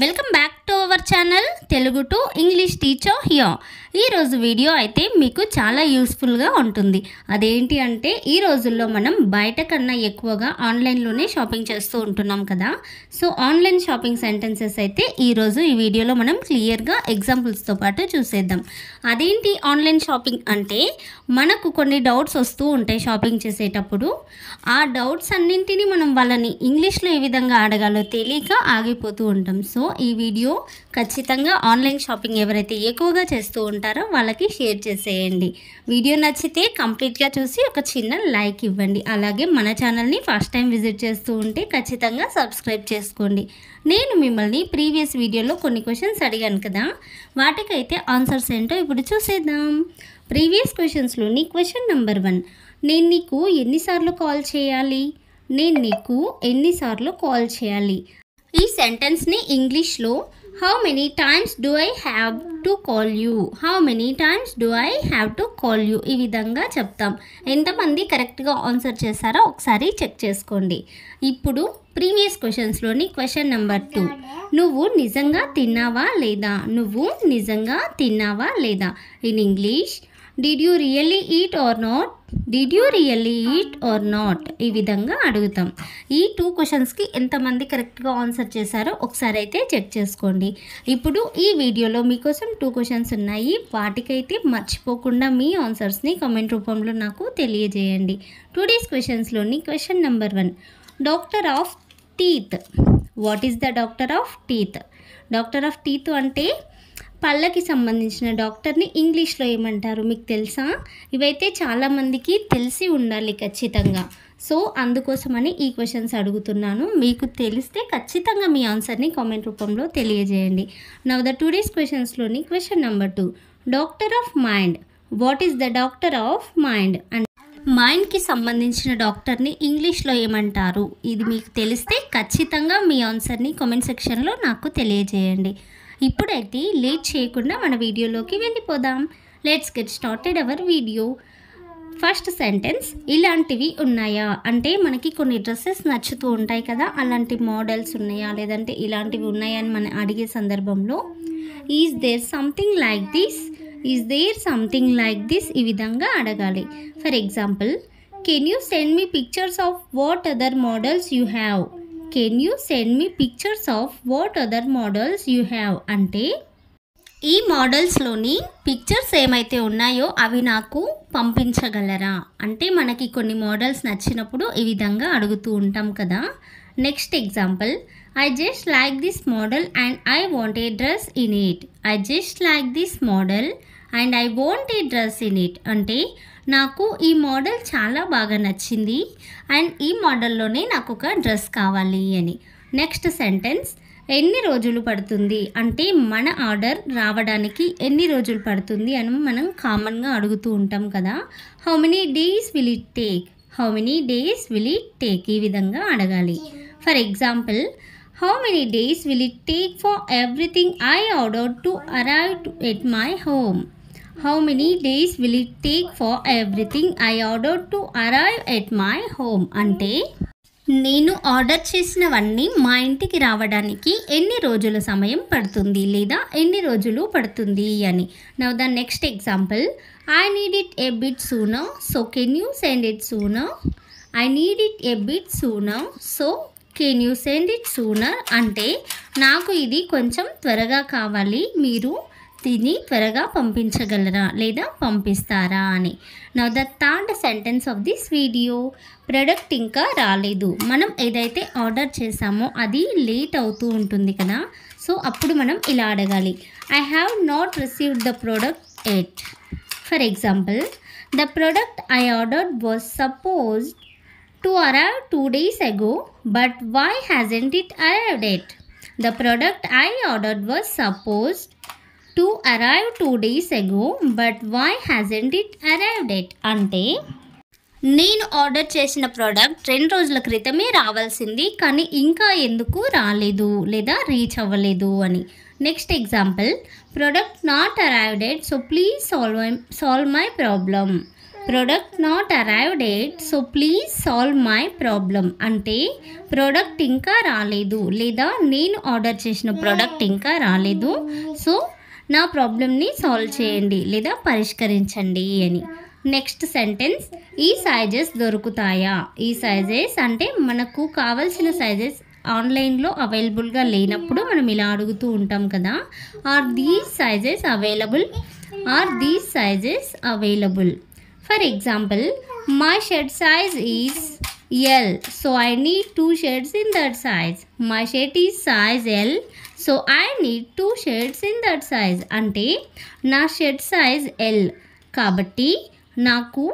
Welcome back to our channel Telugu to English teacher here. ఈరోజు video అయితే మీకు చాలా యూస్ఫుల్గా ఉంటుంది. అదేంటి అంటే ఈ రోజుల్లో మనం బయట కన్నా ఎక్కువగా ఆన్లైన్లోనే షాపింగ్ చేస్తూ ఉంటున్నాం కదా. సో ఆన్లైన్ షాపింగ్ సెంటెన్సెస్ అయితే ఈరోజు ఈ వీడియోలో మనం క్లియర్గా ఎగ్జాంపుల్స్తో పాటు చూసేద్దాం. అదేంటి ఆన్లైన్ షాపింగ్ అంటే మనకు కొన్ని డౌట్స్ వస్తూ ఉంటాయి షాపింగ్ చేసేటప్పుడు. ఆ డౌట్స్ అన్నింటినీ మనం వాళ్ళని ఇంగ్లీష్లో ఏ విధంగా అడగాలో తెలియక ఆగిపోతూ ఉంటాం. సో ఈ వీడియో ఖచ్చితంగా ఆన్లైన్ షాపింగ్ ఎవరైతే ఎక్కువగా చేస్తూ ఉంటారో వాళ్ళకి షేర్ చేసేయండి. వీడియో నచ్చితే కంప్లీట్గా చూసి ఒక చిన్న లైక్ ఇవ్వండి. అలాగే మన ఛానల్ని ఫస్ట్ టైం విజిట్ చేస్తూ ఉంటే ఖచ్చితంగా సబ్స్క్రైబ్ చేసుకోండి. నేను మిమ్మల్ని ప్రీవియస్ వీడియోలో కొన్ని క్వశ్చన్స్ అడిగాను కదా, వాటికైతే ఆన్సర్స్ ఏంటో ఇప్పుడు చూసేద్దాం. ప్రీవియస్ క్వశ్చన్స్లోని క్వశ్చన్ నెంబర్ 1, నేను నీకు ఎన్నిసార్లు కాల్ చేయాలి? నేను నీకు ఎన్నిసార్లు కాల్ చేయాలి? ఈ సెంటెన్స్ని ఇంగ్లీష్లో how many times do I have to call you, how many times do I have to call you, ఈ విధంగా చెప్తాం. ఎంతమంది కరెక్ట్గా ఆన్సర్ చేశారో ఒకసారి చెక్ చేసుకోండి. ఇప్పుడు ప్రీవియస్ క్వశ్చన్స్లోని క్వశ్చన్ నెంబర్ 2, నువ్వు నిజంగా తిన్నావా లేదా? నువ్వు నిజంగా తిన్నావా లేదా? In English did you really eat or not, did you really eat or not, ఈ విధంగా అడుగుతాం. ఈ 2 క్వశ్చన్స్కి ఎంతమంది కరెక్ట్గా ఆన్సర్ చేశారో ఒకసారి అయితే చెక్ చేసుకోండి. ఇప్పుడు ఈ వీడియోలో మీకోసం 2 క్వశ్చన్స్ ఉన్నాయి. వాటికైతే మర్చిపోకుండా మీ ఆన్సర్స్ని కామెంట్ రూపంలో నాకు తెలియజేయండి. టుడేస్ క్వశ్చన్స్లోని question number 1, doctor of teeth. What is the doctor of teeth? Doctor of teeth అంటే పళ్ళకి సంబంధించిన డాక్టర్ని ఇంగ్లీష్లో ఏమంటారు మీకు తెలుసా? ఇవైతే చాలామందికి తెలిసి ఉండాలి ఖచ్చితంగా. సో అందుకోసమని ఈ క్వశ్చన్స్ అడుగుతున్నాను. మీకు తెలిస్తే ఖచ్చితంగా మీ ఆన్సర్ని కామెంట్ రూపంలో తెలియజేయండి. నౌ ద టుడేస్ క్వశ్చన్స్లోని question number 2, doctor of mind. What is the doctor of mind? And మైండ్కి సంబంధించిన డాక్టర్ని ఇంగ్లీష్లో ఏమంటారు? ఇది మీకు తెలిస్తే ఖచ్చితంగా మీ ఆన్సర్ని కామెంట్ సెక్షన్లో నాకు తెలియజేయండి. ఇప్పుడైతే లేట్ చేయకుండా మన వీడియోలోకి వెళ్ళిపోదాం. Let's get started our video. First sentence, ఇలాంటివి ఉన్నాయా అంటే మనకి కొన్ని డ్రెస్సెస్ నచ్చుతూ ఉంటాయి కదా, అలాంటి మోడల్స్ ఉన్నాయా లేదంటే ఇలాంటివి ఉన్నాయా అని మనం అడిగే సందర్భంలో is there something like this, is there something like this, ఈ విధంగా అడగాలి. For example, can you send me pictures of what other models you have, can you send me pictures of what other models you have అంటే ఈ మోడల్స్లోని pictures ఏమైతే ఉన్నాయో అవి నాకు పంపించగలరా అంటే మనకి కొన్ని మోడల్స్ నచ్చినప్పుడు ఈ విధంగా అడుగుతూ ఉంటాం కదా. Next example, I just like this model and I want a dress in it, I just like this model and I want a dress in it అంటే నాకు ఈ మోడల్ చాలా బాగా నచ్చింది అండ్ ఈ మోడల్లోనే నాకు ఒక డ్రెస్ కావాలి అని. నెక్స్ట్ సెంటెన్స్, ఎన్ని రోజులు పడుతుంది అంటే మన ఆర్డర్ రావడానికి ఎన్ని రోజులు పడుతుంది అని మనం కామన్గా అడుగుతూ ఉంటాం కదా. How many days will it take, how many days will it take, ఈ విధంగా అడగాలి. For example, how many days will it take for everything I ordered to arrive at my home, how many days will it take for everything I ordered to arrive at my home అంటే నేను order చేసినవన్నీ మా ఇంటికి రావడానికి ఎన్ని రోజుల సమయం పడుతుంది లేదా ఎన్ని రోజులు పడుతుంది అని. Now the next example, I need it A bit sooner so can you send it sooner, I need it A bit sooner so can you send it sooner అంటే నాకు ఇది కొంచెం త్వరగా కావాలి, మీరు దీన్ని త్వరగా పంపించగలరా లేదా పంపిస్తారా అని. Now the third sentence of this video, product ఇంకా రాలేదు. మనం ఏదైతే ఆర్డర్ చేసామో అది లేట్ అవుతూ ఉంటుంది కదా, సో అప్పుడు మనం ఇలా అడగాలి, I have not received the product yet. For example, the product I ordered was supposed to arrive 2 days ago but why hasn't it arrived yet, the product I ordered was supposed to arrive 2 days ago but why hasn't it arrived yet అంటే నేను order చేసిన product 2 రోజుల క్రితమే రావాల్సింది కానీ ఇంకా ఎందుకు రాలేదు లేదా రీచ్ అవ్వలేదు అని. Next example, product not arrived at so please solve my problem, product not arrived at so please solve my problem అంటే ప్రోడక్ట్ ఇంకా రాలేదు లేదా నేను ఆర్డర్ చేసిన ప్రోడక్ట్ ఇంకా రాలేదు, సో నా ప్రాబ్లమ్ని సాల్వ్ చేయండి లేదా పరిష్కరించండి అని. నెక్స్ట్ సెంటెన్స్, ఈ సైజెస్ దొరుకుతాయా? ఈ సైజెస్ అంటే మనకు కావాల్సిన సైజెస్ ఆన్లైన్లో అవైలబుల్గా లేనప్పుడు మనం ఇలా అడుగుతూ ఉంటాం కదా, are these sizes available, are these sizes available. For example, my shirt size is L, so I need 2 shirts in that size. My shirt is size L, so I need 2 shirts in that size. అంటే నా shirt size L కాబట్టి నాకు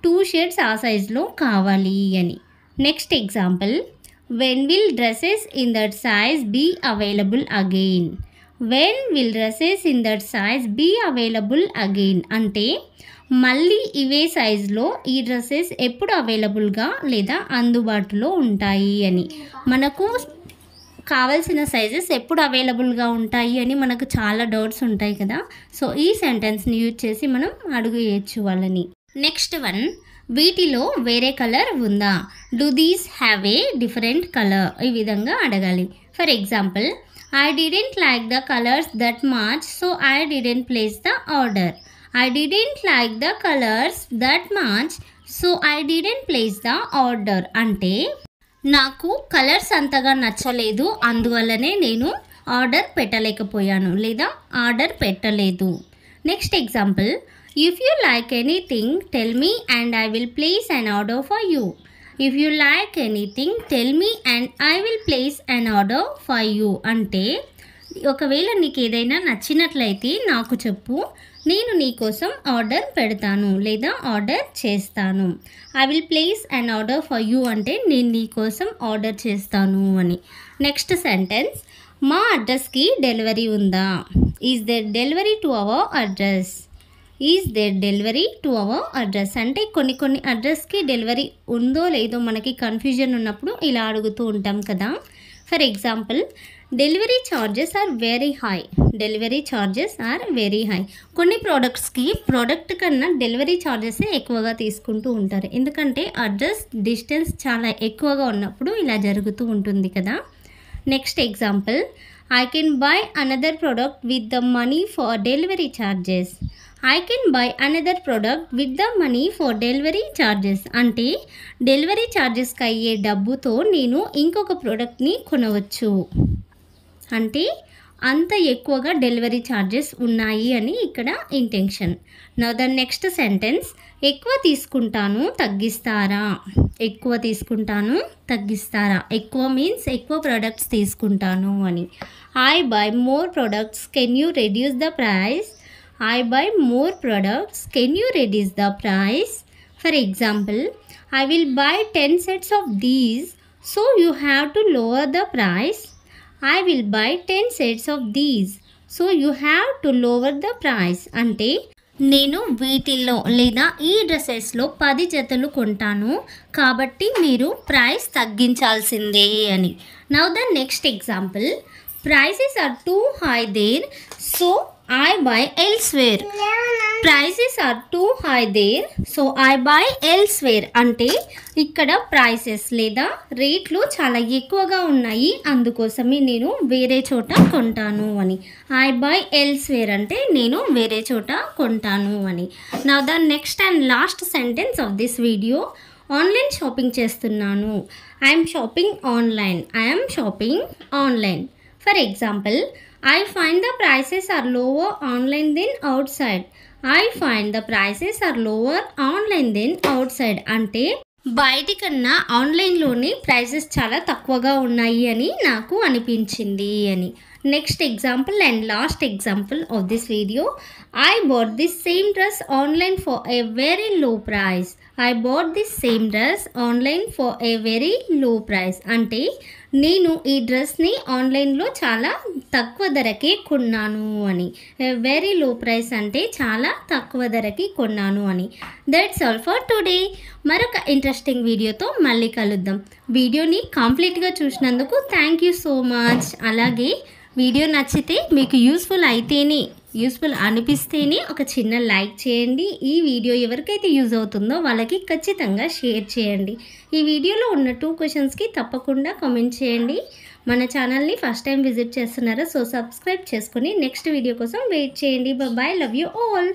2 shirts ఆ సైజ్లో కావాలి అని. Next example, when will dresses in that size be available again? when will dresses in that size be available again అంటే మళ్ళీ ఇవే సైజులో ఈ డ్రెస్సెస్ ఎప్పుడు అవైలబుల్గా లేదా అందుబాటులో ఉంటాయి అని. మనకు కావాల్సిన సైజెస్ ఎప్పుడు అవైలబుల్గా ఉంటాయి అని మనకు చాలా డౌట్స్ ఉంటాయి కదా, సో ఈ సెంటెన్స్ని యూజ్ చేసి మనం అడుగుయచ్చు వాళ్ళని. నెక్స్ట్ వన్, వీటిలో వేరే కలర్ ఉందా? Do these have a different colour? ఈ విధంగా అడగాలి. For example, I didn't like the colours that much so I didn't place the order. I didn't like the colors that much so I didn't place the order అంటే నాకు colours అంతగా నచ్చలేదు అందువల్లనే నేను order పెట్టలేకపోయాను లేదా ఆర్డర్ పెట్టలేదు. Next example, if you like anything tell me and I will place an order for you. If you like anything tell me and I will place an order for you అంటే ఒకవేళ నీకు ఏదైనా నచ్చినట్లయితే నాకు చెప్పు, నేను నీ కోసం ఆర్డర్ పెడతాను లేదా ఆర్డర్ చేస్తాను. I will place an order for you అంటే నేను నీ కోసం ఆర్డర్ చేస్తాను అని. నెక్స్ట్ సెంటెన్స్, మా అడ్రస్కి డెలివరీ ఉందా? Is there delivery to our address? Is there delivery to our address అంటే కొన్ని అడ్రస్కి డెలివరీ ఉందో లేదో మనకి కన్ఫ్యూజన్ ఉన్నప్పుడు ఇలా అడుగుతూ ఉంటాం కదా. For example, delivery charges are very high. Delivery charges are very high. కొన్ని ప్రోడక్ట్స్కి ప్రోడక్ట్ కన్నా డెలివరీ ఛార్జెస్ ఎక్కువగా తీసుకుంటూ ఉంటారు, ఎందుకంటే అడ్రస్ డిస్టెన్స్ చాలా ఎక్కువగా ఉన్నప్పుడు ఇలా జరుగుతూ ఉంటుంది కదా. Next example, I can buy another product with the money for delivery charges. I can buy another product with the money for delivery charges అంటే డెలివరీ ఛార్జెస్కి అయ్యే డబ్బుతో నేను ఇంకొక ప్రోడక్ట్ని కొనవచ్చు అంటే అంత ఎక్కువగా డెలివరీ ఛార్జెస్ ఉన్నాయి అని ఇక్కడ intention. Now the next sentence, ఎక్కువ తీసుకుంటాను తగ్గిస్తారా? ఎక్కువ తీసుకుంటాను తగ్గిస్తారా? ఎక్కువ మీన్స్ ఎక్కువ ప్రోడక్ట్స్ తీసుకుంటాను అని. I by more products can you reduce the price? I by more products can you reduce the price? For example, I will buy 10 sets of these so you have to lower the price. I will buy 10 sets of these so you have to lower the price అంటే నేను వీటిల్లో లేదా ఈ డ్రెస్సెస్లో 10 జతలు కొంటాను కాబట్టి మీరు price తగ్గించాల్సిందే అని. Now the next example, prices are too high there so I buy elsewhere. Prices are too high there so I buy elsewhere అంటే ఇక్కడ ప్రైసెస్ లేదా రేట్లు చాలా ఎక్కువగా ఉన్నాయి అందుకోసమే నేను వేరే చోట కొంటాను అని. I buy elsewhere అంటే నేను వేరే చోట కొంటాను అని. Now the next and last sentence of this video, online shopping చేస్తున్నాను. I am shopping online. I am shopping online. For example, I find the prices are lower online than outside. I find the prices are lower online than outside అంటే బయటి కన్నా ఆన్లైన్లోనే prices చాలా తక్కువగా ఉన్నాయి అని నాకు అనిపించింది అని. Next example and last example of this video, I bought this same dress online for a very low price. I bought this same dress online for a very low price అంటే నేను ఈ డ్రెస్ని ఆన్లైన్లో చాలా తక్కువ ధరకే కొన్నాను అని. వెరీ లో ప్రైస్ అంటే చాలా తక్కువ ధరకి కొన్నాను అని. That's all for today. మరొక ఇంట్రెస్టింగ్ వీడియోతో మళ్ళీ కలుద్దాం. వీడియోని కంప్లీట్గా చూసినందుకు థ్యాంక్ యూ సో మచ్. అలాగే వీడియో నచ్చితే మీకు యూస్ఫుల్ అయితేనే యూస్ఫుల్ అనిపిస్తేనే ఒక చిన్న లైక్ చేయండి. ఈ వీడియో ఎవరికైతే యూజ్ అవుతుందో వాళ్ళకి ఖచ్చితంగా షేర్ చేయండి. ఈ వీడియోలో ఉన్న 2 క్వశ్చన్స్కి తప్పకుండా కామెంట్ చేయండి. మన ఛానల్ని ఫస్ట్ టైం విజిట్ చేస్తున్నారా? సో సబ్స్క్రైబ్ చేసుకొని నెక్స్ట్ వీడియో కోసం వెయిట్ చేయండి. Bye, love you all.